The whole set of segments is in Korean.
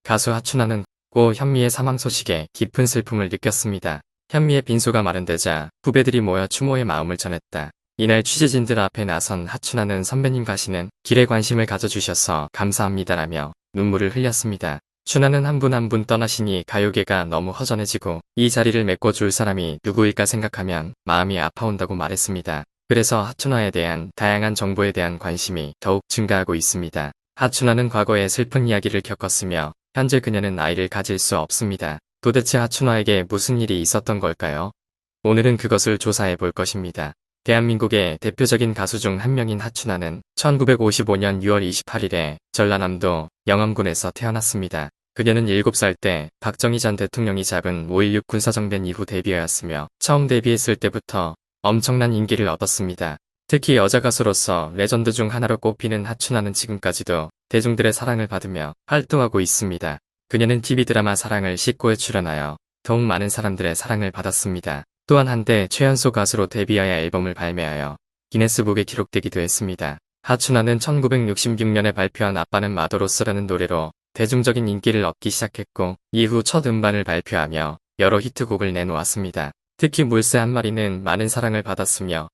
가수 하춘화는 고 현미의 사망 소식에 깊은 슬픔을 느꼈습니다. 현미의 빈소가 마련되자 후배들이 모여 추모의 마음을 전했다. 이날 취재진들 앞에 나선 하춘화는 선배님 가시는 길에 관심을 가져주셔서 감사합니다라며 눈물을 흘렸습니다. 춘화는 한 분 한 분 떠나시니 가요계가 너무 허전해지고 이 자리를 메꿔줄 사람이 누구일까 생각하면 마음이 아파온다고 말했습니다. 그래서 하춘화에 대한 다양한 정보에 대한 관심이 더욱 증가하고 있습니다. 하춘화는 과거에 슬픈 이야기를 겪었으며 현재 그녀는 아이를 가질 수 없습니다. 도대체 하춘화에게 무슨 일이 있었던 걸까요? 오늘은 그것을 조사해 볼 것입니다. 대한민국의 대표적인 가수 중 한 명인 하춘화는 1955년 6월 28일에 전라남도 영암군에서 태어났습니다. 그녀는 7살 때 박정희 전 대통령이 잡은 5.16 군사정변 이후 데뷔하였으며 처음 데뷔했을 때부터 엄청난 인기를 얻었습니다. 특히 여자 가수로서 레전드 중 하나로 꼽히는 하춘화는 지금까지도 대중들의 사랑을 받으며 활동하고 있습니다. 그녀는 TV 드라마 사랑을 싣고에 출연하여 더욱 많은 사람들의 사랑을 받았습니다. 또한 한때 최연소 가수로 데뷔하여 앨범을 발매하여 기네스북에 기록되기도 했습니다. 하춘화는 1966년에 발표한 아빠는 마더로스라는 노래로 대중적인 인기를 얻기 시작했고 이후 첫 음반을 발표하며 여러 히트곡을 내놓았습니다. 특히 물새 한 마리는 많은 사랑을 받았으며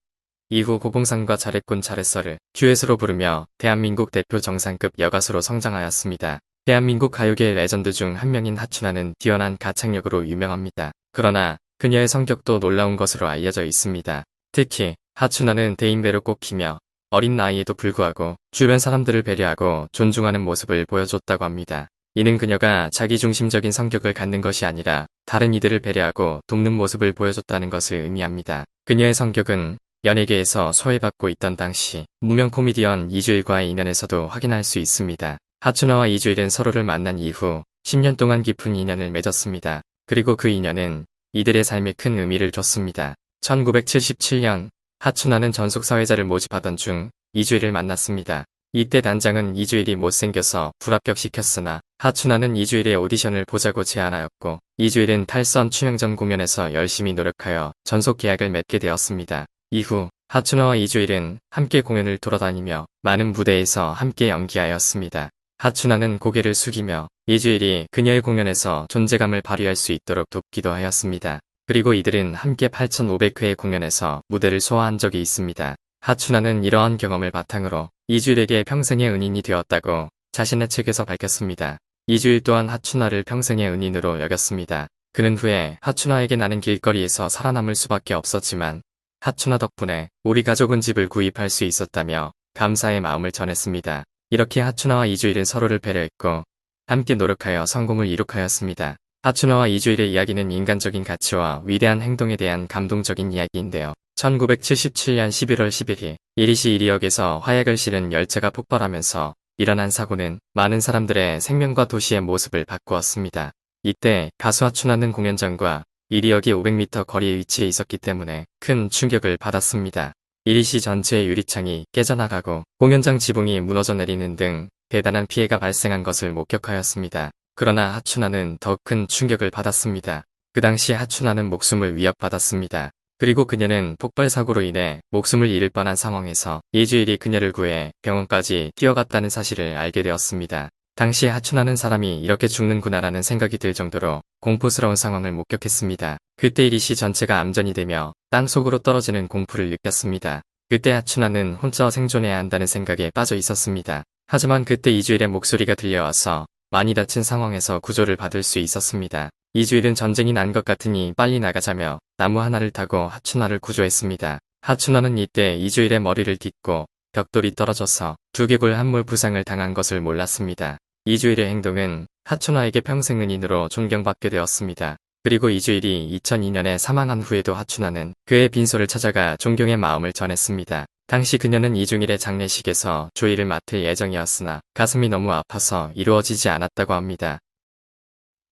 이후 고봉산과 잘했군 잘했어를 듀엣으로 부르며 대한민국 대표 정상급 여가수로 성장하였습니다. 대한민국 가요계의 레전드 중 한 명인 하춘화는 뛰어난 가창력으로 유명합니다. 그러나 그녀의 성격도 놀라운 것으로 알려져 있습니다. 특히 하춘화는 대인배로 꼽히며 어린 나이에도 불구하고 주변 사람들을 배려하고 존중하는 모습을 보여줬다고 합니다. 이는 그녀가 자기중심적인 성격을 갖는 것이 아니라 다른 이들을 배려하고 돕는 모습을 보여줬다는 것을 의미합니다. 그녀의 성격은 연예계에서 소외받고 있던 당시 무명 코미디언 이주일과의 인연에서도 확인할 수 있습니다. 하춘화와 이주일은 서로를 만난 이후 10년 동안 깊은 인연을 맺었습니다. 그리고 그 인연은 이들의 삶에 큰 의미를 줬습니다. 1977년 하춘화는 전속사회자를 모집하던 중 이주일을 만났습니다. 이때 단장은 이주일이 못생겨서 불합격시켰으나 하춘화는 이주일의 오디션을 보자고 제안하였고 이주일은 탈선 춘영 전 공연에서 열심히 노력하여 전속 계약을 맺게 되었습니다. 이후 하춘화와 이주일은 함께 공연을 돌아다니며 많은 무대에서 함께 연기하였습니다. 하춘화는 고개를 숙이며 이주일이 그녀의 공연에서 존재감을 발휘할 수 있도록 돕기도 하였습니다. 그리고 이들은 함께 8,500회의 공연에서 무대를 소화한 적이 있습니다. 하춘화는 이러한 경험을 바탕으로 이주일에게 평생의 은인이 되었다고 자신의 책에서 밝혔습니다. 이주일 또한 하춘화를 평생의 은인으로 여겼습니다. 그는 후에 하춘화에게 나는 길거리에서 살아남을 수밖에 없었지만 하춘화 덕분에 우리 가족은 집을 구입할 수 있었다며 감사의 마음을 전했습니다. 이렇게 하춘화와 이주일은 서로를 배려했고 함께 노력하여 성공을 이룩하였습니다. 하춘화와 이주일의 이야기는 인간적인 가치와 위대한 행동에 대한 감동적인 이야기인데요. 1977년 11월 11일 이리시 이리역에서 화약을 실은 열차가 폭발하면서 일어난 사고는 많은 사람들의 생명과 도시의 모습을 바꾸었습니다. 이때 가수 하춘화는 공연장과 이리역이 500m 거리에 위치해 있었기 때문에 큰 충격을 받았습니다. 이리시 전체의 유리창이 깨져나가고 공연장 지붕이 무너져 내리는 등 대단한 피해가 발생한 것을 목격하였습니다. 그러나 하춘화는 더 큰 충격을 받았습니다. 그 당시 하춘화는 목숨을 위협받았습니다. 그리고 그녀는 폭발 사고로 인해 목숨을 잃을 뻔한 상황에서 이주일이 그녀를 구해 병원까지 뛰어갔다는 사실을 알게 되었습니다. 당시 하춘화는 사람이 이렇게 죽는구나라는 생각이 들 정도로 공포스러운 상황을 목격했습니다. 그때 이리시 전체가 암전이 되며 땅속으로 떨어지는 공포를 느꼈습니다. 그때 하춘화는 혼자 생존해야 한다는 생각에 빠져 있었습니다. 하지만 그때 이주일의 목소리가 들려와서 많이 다친 상황에서 구조를 받을 수 있었습니다. 이주일은 전쟁이 난 것 같으니 빨리 나가자며 나무 하나를 타고 하춘화를 구조했습니다. 하춘화는 이때 이주일의 머리를 딛고 벽돌이 떨어져서 두개골 함몰 부상을 당한 것을 몰랐습니다. 이주일의 행동은 하춘화에게 평생 은인으로 존경받게 되었습니다. 그리고 이주일이 2002년에 사망한 후에도 하춘화는 그의 빈소를 찾아가 존경의 마음을 전했습니다. 당시 그녀는 이중일의 장례식에서 조의를 맡을 예정이었으나 가슴이 너무 아파서 이루어지지 않았다고 합니다.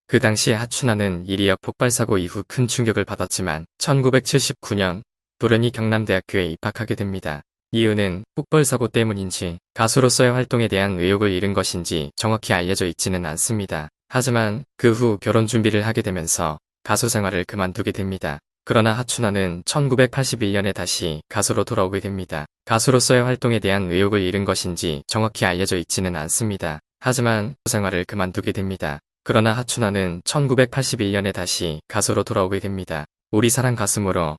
그 당시 하춘화는 이리역 폭발사고 이후 큰 충격을 받았지만 1979년 돌연히 경남대학교에 입학하게 됩니다. 이유는 폭발사고 때문인지 가수로서의 활동에 대한 의욕을 잃은 것인지 정확히 알려져 있지는 않습니다. 하지만 그 후 결혼 준비를 하게 되면서 가수 생활을 그만두게 됩니다. 그러나 하춘화는 1981년에 다시 가수로 돌아오게 됩니다. 가수로서의 활동에 대한 의욕을 잃은 것인지 정확히 알려져 있지는 않습니다. 하지만 생활을 그만두게 됩니다. 그러나 하춘화는 1981년에 다시 가수로 돌아오게 됩니다. 우리 사랑 가슴으로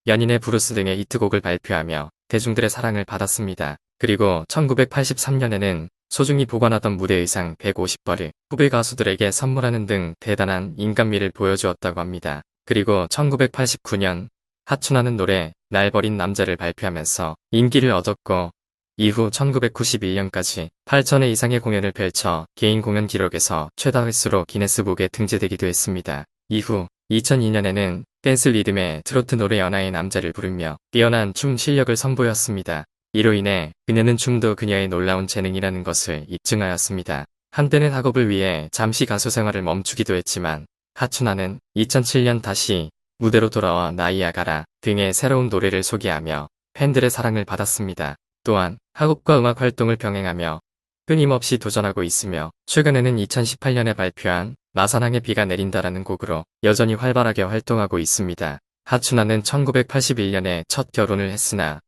연인의 브루스 등의 히트곡을 발표하며 대중들의 사랑을 받았습니다. 그리고 1983년에는 소중히 보관하던 무대 의상 150벌을 후배 가수들에게 선물하는 등 대단한 인간미를 보여주었다고 합니다. 그리고 1989년 하춘화는 노래 날 버린 남자를 발표하면서 인기를 얻었고 이후 1991년까지 8,000회 이상의 공연을 펼쳐 개인 공연 기록에서 최다 횟수로 기네스북에 등재되기도 했습니다. 이후 2002년에는 댄스 리듬의 트로트 노래 연하의 남자를 부르며 뛰어난 춤 실력을 선보였습니다. 이로 인해 그녀는 춤도 그녀의 놀라운 재능이라는 것을 입증하였습니다. 한때는 학업을 위해 잠시 가수 생활을 멈추기도 했지만 하춘화는 2007년 다시 무대로 돌아와 나이야 가라 등의 새로운 노래를 소개하며 팬들의 사랑을 받았습니다. 또한 학업과 음악 활동을 병행하며 끊임없이 도전하고 있으며 최근에는 2018년에 발표한 마산항에 비가 내린다라는 곡으로 여전히 활발하게 활동하고 있습니다. 하춘화는 1981년에 첫 결혼을 했으나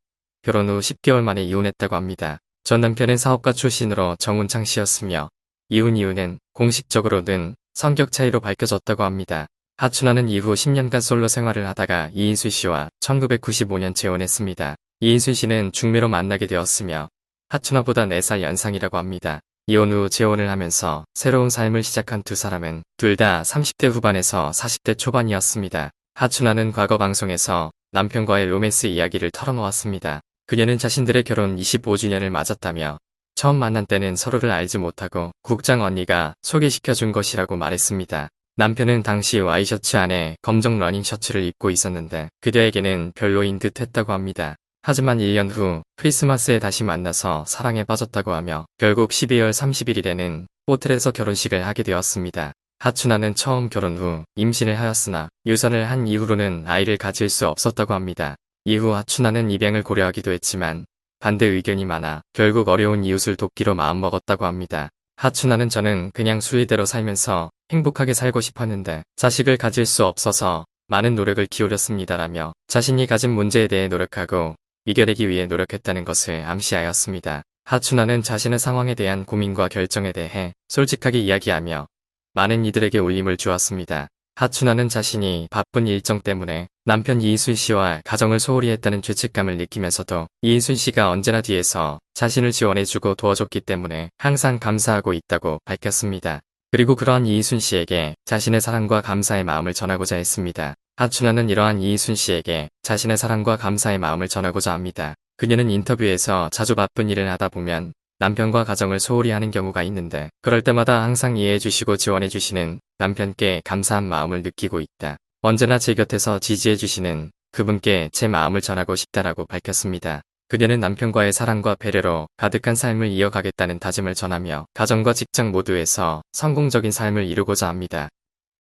결혼 후 10개월 만에 이혼했다고 합니다. 전 남편은 사업가 출신으로 정운창 씨였으며 이혼 이유는 공식적으로는 성격 차이로 밝혀졌다고 합니다. 하춘화는 이후 10년간 솔로 생활을 하다가 이인순 씨와 1995년 재혼했습니다. 이인순 씨는 중매로 만나게 되었으며 하춘화보다 4살 연상이라고 합니다. 이혼 후 재혼을 하면서 새로운 삶을 시작한 두 사람은 둘 다 30대 후반에서 40대 초반이었습니다. 하춘화는 과거 방송에서 남편과의 로맨스 이야기를 털어놓았습니다. 그녀는 자신들의 결혼 25주년을 맞았다며 처음 만난 때는 서로를 알지 못하고 국장 언니가 소개시켜준 것이라고 말했습니다. 남편은 당시 와이셔츠 안에 검정 러닝 셔츠를 입고 있었는데 그녀에게는 별로인 듯 했다고 합니다. 하지만 1년 후 크리스마스에 다시 만나서 사랑에 빠졌다고 하며 결국 12월 31일에는 호텔에서 결혼식을 하게 되었습니다. 하춘화는 처음 결혼 후 임신을 하였으나 유산을 한 이후로는 아이를 가질 수 없었다고 합니다. 이후 하춘화는 입양을 고려하기도 했지만 반대 의견이 많아 결국 어려운 이웃을 돕기로 마음먹었다고 합니다. 하춘화는 저는 그냥 순리대로 살면서 행복하게 살고 싶었는데 자식을 가질 수 없어서 많은 노력을 기울였습니다라며 자신이 가진 문제에 대해 노력하고 이겨내기 위해 노력했다는 것을 암시하였습니다. 하춘화는 자신의 상황에 대한 고민과 결정에 대해 솔직하게 이야기하며 많은 이들에게 울림을 주었습니다. 하춘화는 자신이 바쁜 일정 때문에 남편 이인순 씨와 가정을 소홀히 했다는 죄책감을 느끼면서도 이인순 씨가 언제나 뒤에서 자신을 지원해주고 도와줬기 때문에 항상 감사하고 있다고 밝혔습니다. 그리고 그러한 이인순 씨에게 자신의 사랑과 감사의 마음을 전하고자 했습니다. 하춘화는 이러한 이인순 씨에게 자신의 사랑과 감사의 마음을 전하고자 합니다. 그녀는 인터뷰에서 자주 바쁜 일을 하다 보면 남편과 가정을 소홀히 하는 경우가 있는데 그럴 때마다 항상 이해해주시고 지원해주시는 남편께 감사한 마음을 느끼고 있다. 언제나 제 곁에서 지지해주시는 그분께 제 마음을 전하고 싶다라고 밝혔습니다. 그녀는 남편과의 사랑과 배려로 가득한 삶을 이어가겠다는 다짐을 전하며 가정과 직장 모두에서 성공적인 삶을 이루고자 합니다.